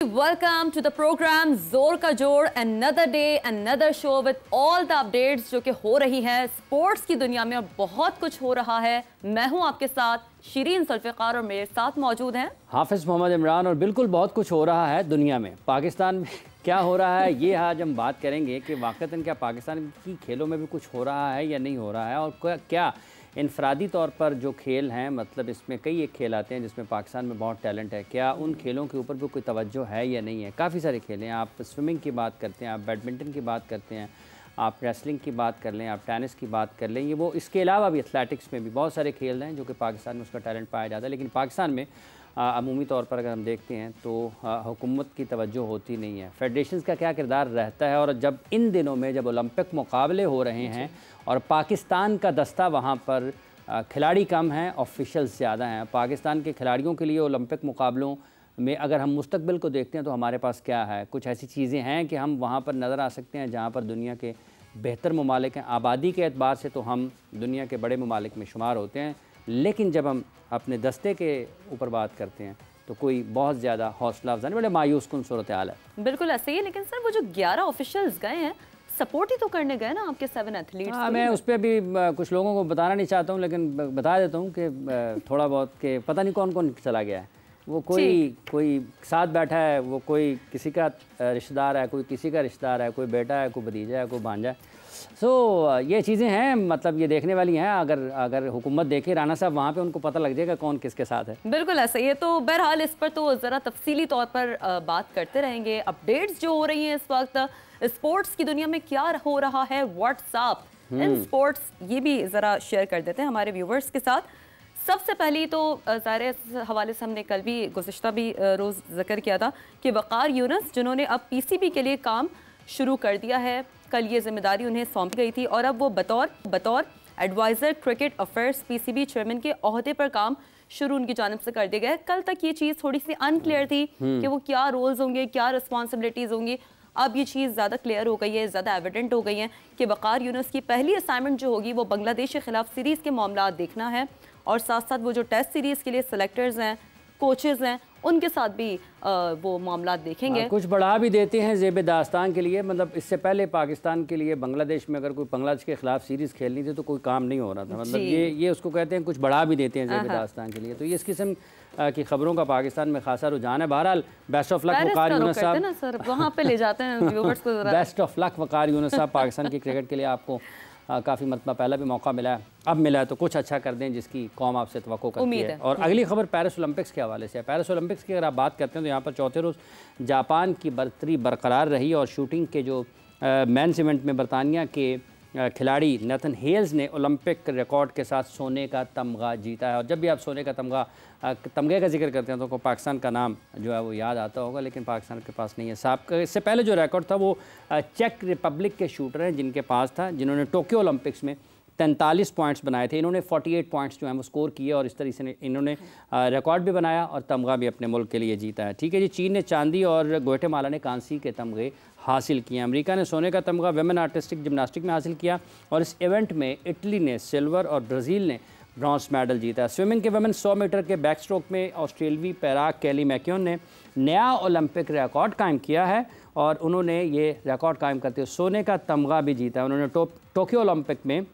welcome to the program जोर का जोड़, another day, another show with all the updates जो कि हो रही है स्पोर्ट्स की दुनिया में और बहुत कुछ हो रहा है। मैं हूं आपके साथ शीरीन जुल्फ़िकार और मेरे साथ मौजूद हैं हाफिज़ मोहम्मद इमरान। और बिल्कुल बहुत कुछ हो रहा है दुनिया में, पाकिस्तान में क्या हो रहा है ये आज हम बात करेंगे कि वाक़तन क्या पाकिस्तान की खेलों में भी कुछ हो रहा है या नहीं हो रहा है, और क्या इनफरादी तौर पर जो खेल हैं, मतलब इसमें कई एक खेल आते हैं जिसमें पाकिस्तान में बहुत टैलेंट है, क्या उन खेलों के ऊपर भी कोई तवज्जो है या नहीं है। काफ़ी सारे खेल हैं, आप स्विमिंग की बात करते हैं, आप बैडमिंटन की बात करते हैं, आप रेसलिंग की बात कर लें, आप टेनिस की बात कर लें, ये वो इसके अलावा भी एथलेटिक्स में भी बहुत सारे खेल हैं जो कि पाकिस्तान में उसका टैलेंट पाया जाता है। लेकिन पाकिस्तान में अमूमी तौर पर अगर हम देखते हैं तो हुकूमत की तवज्जो होती नहीं है। फेडरेशंस का क्या किरदार रहता है, और जब इन दिनों में जब ओलंपिक मुकाबले हो रहे हैं और पाकिस्तान का दस्ता वहाँ पर खिलाड़ी कम हैं, ऑफिशियल्स ज़्यादा हैं, पाकिस्तान के खिलाड़ियों के लिए ओलंपिक मुकाबलों में अगर हम मुस्तकबिल को देखते हैं तो हमारे पास क्या है, कुछ ऐसी चीज़ें हैं कि हम वहाँ पर नज़र आ सकते हैं जहाँ पर दुनिया के बेहतर ममालिक हैं। आबादी के एतबार से तो हम दुनिया के बड़े ममालिक में शुमार होते हैं, लेकिन जब हम अपने दस्ते के ऊपर बात करते हैं तो कोई बहुत ज़्यादा हौसला अफजा नहीं, बड़े मायूस कुन सूरत हाल है। बिल्कुल ऐसे ही है। लेकिन सर वो जो 11 ऑफिशियल्स गए हैं सपोर्ट ही तो करने गए ना आपके 7 एथलीट्स। हाँ, मैं उस पर भी कुछ लोगों को बताना नहीं चाहता हूँ, लेकिन बता देता हूँ कि थोड़ा बहुत कि पता नहीं कौन कौन चला गया है। वो कोई साथ बैठा है, वो कोई किसी का रिश्तेदार है, कोई किसी का रिश्तेदार है, कोई बेटा है, कोई भतीजा है, कोई भांजा है। सो ये चीज़ें हैं, मतलब ये देखने वाली हैं। अगर हुकूमत देखे राना साहब वहाँ पे, उनको पता लग जाएगा कौन किसके साथ है। बिल्कुल ऐसा ही है। तो बहरहाल इस पर तो ज़रा तफसीली तौर पर बात करते रहेंगे। अपडेट्स जो हो रही हैं इस वक्त स्पोर्ट्स की दुनिया में, क्या हो रहा है व्हाट्सएप इन स्पोर्ट्स, ये भी ज़रा शेयर कर देते हैं हमारे व्यूवर्स के साथ। सबसे पहली तो ज़ाहिर हवाले से हमने कल भी गुज़िश्ता भी रोज़ जिक्र किया था कि वक़ार यूनुस जिन्होंने अब पीसीबी के लिए काम शुरू कर दिया है, कल ये जिम्मेदारी उन्हें सौंपी गई थी और अब वो बतौर adviser cricket affairs PCB chairman के ओहदे पर काम शुरू उनकी जानिब से कर दिया गया है। कल तक ये चीज़ थोड़ी सी अनक्लियर थी कि वो क्या रोल्स होंगे, क्या रिस्पॉन्सिबिलिटीज़ होंगी। अब ये चीज़ ज़्यादा क्लियर हो गई है, ज़्यादा एविडेंट हो गई है कि वक़ार यूनुस की पहली असाइनमेंट जो होगी वो बांग्लादेश के ख़िलाफ़ सीरीज़ के मामला देखना है, और साथ साथ वो जो टेस्ट सीरीज़ के लिए सेलेक्टर्स हैं, कोचेज़ हैं, उनके साथ भी वो मामला देखेंगे। कुछ बढ़ा भी देते हैं ज़ेब दास्तान के लिए, मतलब इससे पहले पाकिस्तान के लिए बांग्लादेश में अगर कोई बांग्लादेश के ख़िलाफ़ सीरीज़ खेलनी थी तो कोई काम नहीं हो रहा था। मतलब ये उसको कहते हैं कुछ बढ़ा भी देते हैं ज़ेब दास्तान के लिए। तो ये इस किस्म की खबरों का पाकिस्तान में खासा रुझान है। बहरहाल बेस्ट ऑफ लक वक़ार यूनुस साहब, वहाँ पे ले जाते हैं व्यूअर्स को। बेस्ट ऑफ लक वक़ार यूनुस साहब, पाकिस्तान की क्रिकेट के लिए आपको काफ़ी मरतबा पहला भी मौका मिला है, अब मिला है तो कुछ अच्छा कर दें जिसकी कौम आपसे तवक्को करती है। और अगली खबर पेरिस ओलंपिक्स के हवाले से है। पेरिस ओलंपिक्स की अगर आप बात करते हैं तो यहाँ पर चौथे रोज़ जापान की बर्तरी बरकरार रही और शूटिंग के जो मेंस इवेंट में बरतानिया के खिलाड़ी नेथन हेल्स ने ओलंपिक रिकॉर्ड के साथ सोने का तमगा जीता है। और जब भी आप सोने का तमगे का जिक्र करते हैं तो पाकिस्तान का नाम जो है वो याद आता होगा, लेकिन पाकिस्तान के पास नहीं है। साहब इससे पहले जो रिकॉर्ड था वो चेक रिपब्लिक के शूटर हैं जिनके पास था, जिन्होंने टोक्यो ओलंपिक्स में 43 पॉइंट्स बनाए थे। इन्होंने 48 पॉइंट्स जो हैं वो स्कोर किए और इस तरीके से इन्होंने रिकॉर्ड भी बनाया और तमगा भी अपने मुल्क के लिए जीता है। ठीक है जी, चीन ने चांदी और ग्वाटेमाला ने कांसी के तमगे हासिल किए। अमेरिका ने सोने का तमगा वेमेन आर्टिस्टिक जिम्नास्टिक में हासिल किया और इस इवेंट में इटली ने सिल्वर और ब्राज़ील ने ब्रॉन्ज मेडल जीता। स्विमिंग के वेमेन 100 मीटर के बैक स्ट्रोक में ऑस्ट्रेलवी पैराग कैली मैक्यून ने नया ओलंपिक रिकॉर्ड कायम किया है और उन्होंने ये रिकॉर्ड कायम करते हुए सोने का तमगा भी जीता है। उन्होंने टोक्यो ओलंपिक में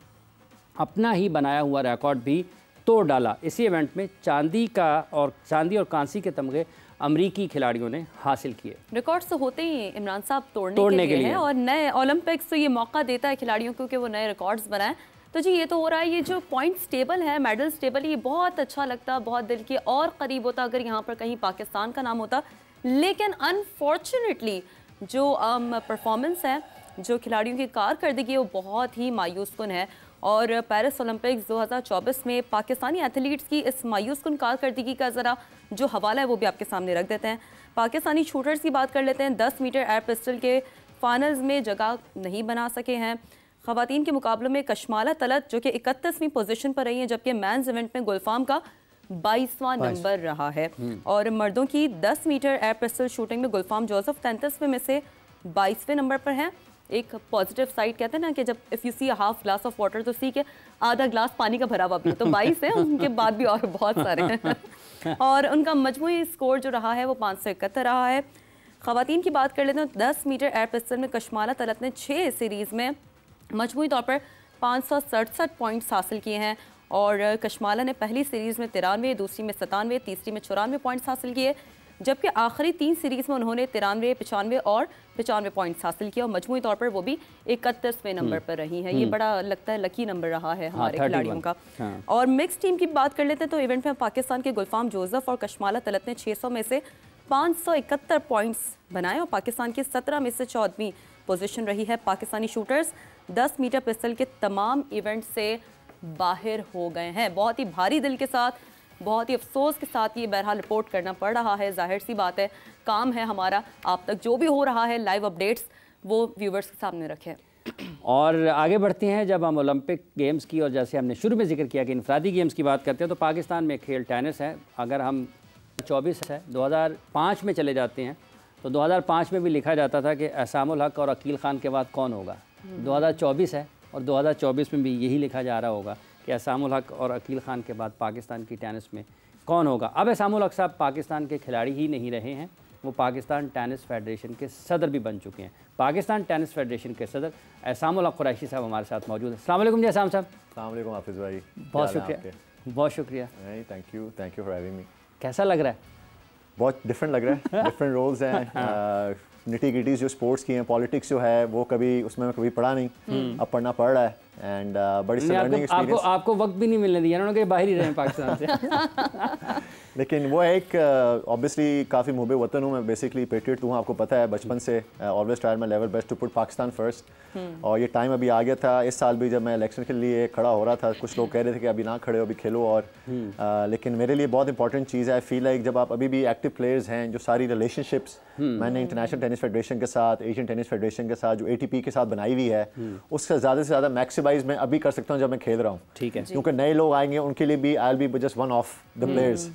अपना ही बनाया हुआ रिकॉर्ड भी तोड़ डाला। इसी इवेंट में चांदी और कांसी के तमगे अमरीकी खिलाड़ियों ने हासिल किए। रिकॉर्ड्स तो होते ही इमरान साहब तोड़ने के लिए हैं, और नए ओलंपिक्स तो ये मौका देता है खिलाड़ियों को कि वो नए रिकॉर्ड्स बनाएं। तो जी ये तो हो रहा है। ये जो पॉइंट्स टेबल है, मेडल्स टेबल, ये बहुत अच्छा लगता, बहुत दिल के और करीब होता अगर यहाँ पर कहीं पाकिस्तान का नाम होता। लेकिन अनफॉर्चुनेटली जो परफॉर्मेंस है, जो खिलाड़ियों की कारकर्दगी है, वो बहुत ही मायूस कुन है। और पेरिस ओलंपिक्स 2024 में पाकिस्तानी एथलीट्स की इस मायूस कुन कारकर्दगी का ज़रा जो हवाला है वो भी आपके सामने रख देते हैं। पाकिस्तानी शूटर्स की बात कर लेते हैं। 10 मीटर एयर पिस्टल के फाइनल्स में जगह नहीं बना सके हैं। ख़वातीन के मुकाबलों में कशमाला तलत जो कि 31वीं पोजीशन पर रही हैं, जबकि मेंस इवेंट में गुलफाम का 22वां नंबर रहा है। और मर्दों की 10 मीटर एयर पिस्टल शूटिंग में गुलफाम जोसेफ 33वें में से 22वें नंबर पर हैं। एक पॉजिटिव साइड कहते हैं ना कि जब if you see a half glass of water तो सी के आधा ग्लास पानी का भरा हुआ भी, तो 22 है, उनके बाद भी और बहुत सारे हैं। और उनका मजमूई स्कोर जो रहा है वो 571 रहा है। ख़वातीन की बात कर लेते हैं तो 10 मीटर एयर पिस्टल में कशमाला तलत ने 6 सीरीज़ में मजमूई तौर पर 567 पॉइंट्स हासिल किए हैं और कशमाला ने पहली सीरीज़ में 93, दूसरी में 97, तीसरी में 94 पॉइंट्स हासिल किए, जबकि आखिरी 3 सीरीज़ में उन्होंने 93, 95 और 95 पॉइंट्स हासिल किया और मजमूई तौर पर वो भी 31वें नंबर पर रही हैं। ये बड़ा लगता है लकी नंबर रहा है हमारे खिलाड़ियों का। और मिक्स टीम की बात कर लेते हैं तो इवेंट में पाकिस्तान के गुलफाम जोसेफ और कशमाला तलत ने 600 में से 571 पॉइंट्स बनाए और पाकिस्तान की 17 में से 14वीं पोजीशन रही है। पाकिस्तानी शूटर्स 10 मीटर पिस्टल के तमाम इवेंट से बाहर हो गए हैं। बहुत ही भारी दिल के साथ, बहुत ही अफसोस के साथ ये बहरहाल रिपोर्ट करना पड़ रहा है। जाहिर सी बात है, काम है हमारा आप तक जो भी हो रहा है लाइव अपडेट्स वो व्यूवर्स के सामने रखें। और आगे बढ़ते हैं जब हम ओलंपिक गेम्स की, और जैसे हमने शुरू में जिक्र किया कि इनफरादी गेम्स की बात करते हैं तो पाकिस्तान में खेल टेनिस है। अगर हम 24 है 2005 में चले जाते हैं तो 2005 में भी लिखा जाता था कि एहसामुल हक और अकील ख़ान के बाद कौन होगा। 2024 है और 2024 में भी यही लिखा जा रहा होगा कि एहसामुल हक और अकील ख़ान के बाद पाकिस्तान की टेनिस में कौन होगा। अब एहसामुल हक साहब पाकिस्तान के खिलाड़ी ही नहीं रहे हैं, वो पाकिस्तान टेनिस फेडरेशन के सदर भी बन चुके हैं। पाकिस्तान टेनिस फेडरेशन के सदर एहसामुल हक कुरैशी साहब हमारे साथ मौजूद हैं। अस्सलाम वालेकुम जी एहसान साहब। अस्सलाम वालेकुम हाफिज़ भाई, बहुत शुक्रिया, बहुत शुक्रिया। Thank you for having me. कैसा लग रहा है? बहुत डिफरेंट लग रहा है। डिफरेंट रोल्स हैं, निटी गिटीज जो स्पोर्ट्स की हैं, पॉलिटिक्स जो है वो कभी उसमें मैं कभी पढ़ा नहीं, अब पढ़ना पड़ रहा है एंड बड़ी लर्निंग एक्सपीरियंस। आपको वक्त भी नहीं मिलने दिया उन्होंने, बाहर ही रहे पाकिस्तान से। लेकिन वो एक ऑब्वियसली काफ़ी मुहब्बे वतन हूँ मैं, बेसिकली पेट्रियट हूँ, आपको पता है बचपन से always try my level best to put Pakistan first. और ये टाइम अभी आ गया था। इस साल भी जब मैं इलेक्शन के लिए खड़ा हो रहा था, कुछ लोग कह रहे थे कि अभी ना खड़े हो, अभी खेलो। और लेकिन मेरे लिए बहुत इंपॉर्टेंट चीज़ है, आई फील लाइक जब आप अभी भी एक्टिव प्लेयर्स हैं, जो सारी रिलेशनशिप्स मैंने इंटरनेशनल टेनिस फेडरेशन के साथ, एशियन टेनिस फेडरेशन के साथ, जो ATP के साथ बनाई हुई है, उसका ज़्यादा से ज़्यादा मैक्सिमाइज मैं अभी कर सकता हूँ जब मैं खेल रहा हूँ। ठीक है, क्योंकि नए लोग आएंगे उनके लिए भी I will be just one of the players.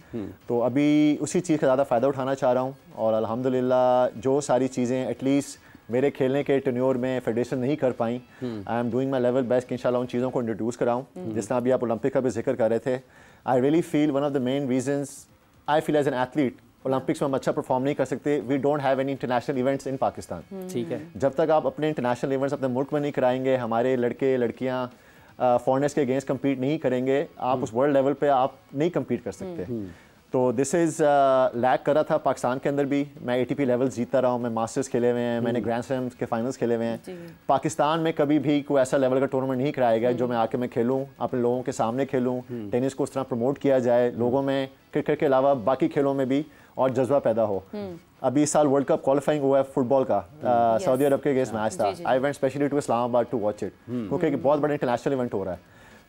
तो अभी उसी चीज़ का ज़्यादा फ़ायदा उठाना चाह रहा हूँ। और अल्हम्दुलिल्लाह जो सारी चीज़ें एटलीस्ट मेरे खेलने के टेन्योर में फेडरेशन नहीं कर पाई, I am doing my level best कि इंशाल्लाह उन चीज़ों को इंट्रोड्यूस कराऊँ। जिस तरह अभी आप ओलंपिक का भी जिक्र कर रहे थे, I really feel one of the main reasons I feel as an athlete, Olympics में हम अच्छा परफॉर्म नहीं कर सकते, we don't have any international events in Pakistan. ठीक है, जब तक आप अपने इंटरनेशनल इवेंट्स अपने मुल्क में नहीं कराएंगे, हमारे लड़के लड़कियाँ फॉरनर्स के अगेंस्ट कम्पीट नहीं करेंगे, आप उस वर्ल्ड लेवल पे आप नहीं कम्पीट कर सकते। तो दिस इज़ लैक कर रहा था पाकिस्तान के अंदर भी। मैं ATP लेवल्स जीतता रहा हूँ, मैं मास्टर्स खेले हुए हैं, मैंने ग्रैंड स्लैम्स के फाइनल्स खेले हुए हैं। पाकिस्तान में कभी भी कोई ऐसा लेवल का टूर्नामेंट नहीं कराया गया जो मैं आके मैं खेलूँ, अपने लोगों के सामने खेलूँ, टेनिस को उस तरह प्रमोट किया जाए, लोगों में क्रिकेट के अलावा बाकी खेलों में भी और जज्बा पैदा हो। अभी इस साल वर्ल्ड कप क्वालिफाइंग हुआ है फुटबॉल का, सऊदी अरब के अगेंस्ट मैच था। I went specially to Islamabad to watch it, क्योंकि बहुत बड़ा इंटरनेशनल इवेंट हो रहा है।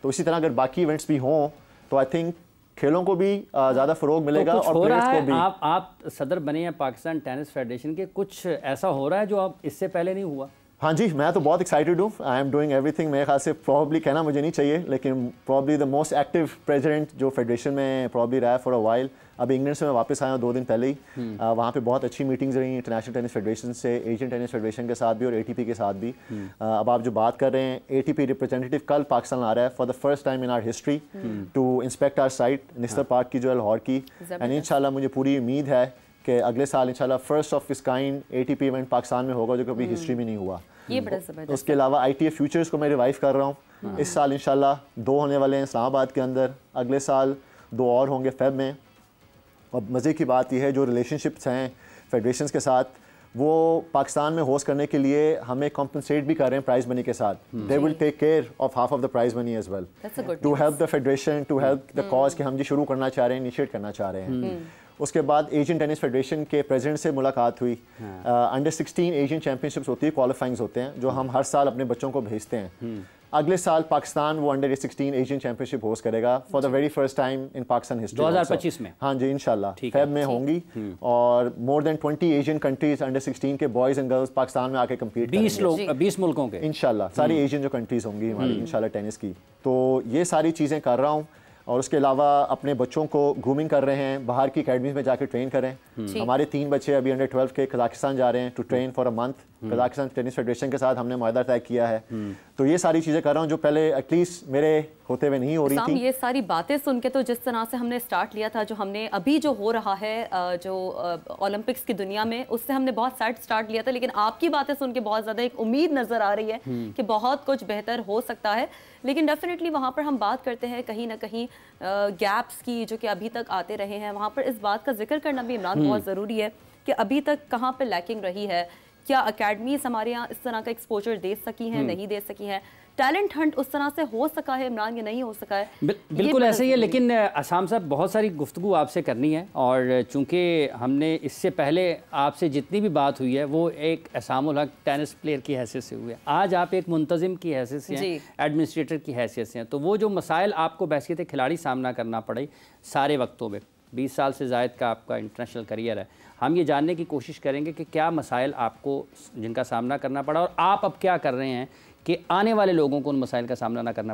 तो इसी तरह अगर बाकी इवेंट्स भी हों तो आई थिंक खेलों को भी ज़्यादा फ़रोग मिलेगा। तो और प्लेयर्स को भी। आप सदर बने हैं पाकिस्तान टेनिस फेडरेशन के, कुछ ऐसा हो रहा है जो आप इससे पहले नहीं हुआ? हाँ जी, मैं तो बहुत एक्साइटेड हूँ। आई एम डूइंग एवरीथिंग। मेरे ख्याल से प्रॉब्ली कहना मुझे नहीं चाहिए, लेकिन probably the most active president जो फेडरेशन में प्रॉब्ली रहा है फॉर अ वाइल। अभी इंग्लैंड से मैं वापस आया हूँ 2 दिन पहले ही। वहाँ पे बहुत अच्छी मीटिंग्स रही इंटरनेशनल टेनिस फेडरेशन से, एशियन टेनिस फेडरेशन के साथ भी और ATP के साथ भी। अब आप जो बात कर रहे हैं, ATP रिप्रेजेंटेटिव कल पाकिस्तान आ रहा है for the first time in our history to inspect our site, Nishtar Park की जो है लाहौर की। एंड इंशाल्लाह मुझे पूरी उम्मीद है कि अगले साल इंशाल्लाह फर्स्ट ऑफ इस काइंड ATP इवेंट पाकिस्तान में होगा, जो कभी हिस्ट्री में नहीं हुआ। ये बड़ा ज़बरदस्त। उसके अलावा ITF फ्यूचर्स को मैं रिवाइव कर रहा हूँ। इस साल इंशाल्लाह 2 होने वाले हैं इस्लामाबाद के अंदर, अगले साल 2 और होंगे फेब में। और मज़े की बात यह है जो रिलेशनशिप्स हैं फेडरेशंस के साथ, वो पाकिस्तान में होस्ट करने के लिए हमें कॉम्पनसेट भी कर रहे हैं प्राइज मनी के साथ। They will take care of half of the prize money as well to help the federation, to help the cause कि हम जी शुरू करना चाह रहे हैं, इनिशिएट करना चाह रहे हैं। उसके बाद एशियन टेनिस फेडरेशन के प्रेसिडेंट से मुलाकात हुई। अंडर 16 एशियन चैंपियनशिप्स होती है, क्वालिफाइंग्स होते हैं जो हम हर साल अपने बच्चों को भेजते हैं। अगले साल पाकिस्तान वो अंडर 16 एशियन चैंपियनशिप होस्ट करेगा for the very first time in Pakistan history 2025 में। हाँ जी, इंशाल्लाह फेब में होंगी। और more than 20 Asian countries under 16 के बॉयज एंड गर्ल्स पाकिस्तान में आके कम्पीट करेंगे। 20 मुल्कों के इंशाल्लाह, सारी एशियन जो कंट्रीज होंगी हमारी इंशाल्लाह टेनिस की। तो ये सारी चीज़ें कर रहा हूँ। और उसके अलावा अपने बच्चों को ग्रूमिंग कर रहे हैं, बाहर की अकेडमीज में जाकर ट्रेन करें। हमारे 3 बच्चे अभी अंडर 12 के कजाकिस्तान जा रहे हैं to train for a month. Kazakhstan tennis federation के साथ हमने मुआहदा तय किया है। तो ये सारी चीज़ें कर रहा हूँ जो पहले एटलीस्ट मेरे होते हुए नहीं हो रही थी। ये सारी बातें सुन के तो जिस तरह से हमने स्टार्ट लिया था, जो हमने अभी जो हो रहा है जो ओलंपिक्स की दुनिया में, उससे हमने बहुत सैड स्टार्ट लिया था, लेकिन आपकी बातें सुन के बहुत ज़्यादा एक उम्मीद नज़र आ रही है कि बहुत कुछ बेहतर हो सकता है। लेकिन डेफिनेटली वहाँ पर हम बात करते हैं कहीं ना कहीं गैप्स की जो कि अभी तक आते रहे हैं। वहाँ पर इस बात का जिक्र करना भी इमरान बहुत ज़रूरी है कि अभी तक कहाँ पर लैकिंग रही है। क्या अकेडमीज हमारे यहाँ इस तरह का एक्सपोजर दे सकी हैं, नहीं दे सकी हैं? टैलेंट हंट उस तरह से हो सका है इमरान या नहीं हो सका है? बिल्कुल ऐसे ही है। लेकिन असाम साहब, बहुत सारी गुफ्तगू आपसे करनी है, और चूंकि हमने इससे पहले आपसे जितनी भी बात हुई है वो एक असामुल हक टेनिस प्लेयर की हैसियत से हुई है। आज आप एक मुंतजिम की हैसियत से हैं, एडमिनिस्ट्रेटर की हैसियत से हैं, तो वो जो मसाइल आपको बहसीत खिलाड़ी सामना करना पड़े सारे वक्तों में, 20 साल से ज़ायद का आपका इंटरनेशनल करियर है, हम ये जानने की कोशिश करेंगे कि क्या मसाइल आपको जिनका सामना करना पड़ा और आप अब क्या कर रहे हैं कि आने वाले लोगों को उन मसाइल का सामना ना करना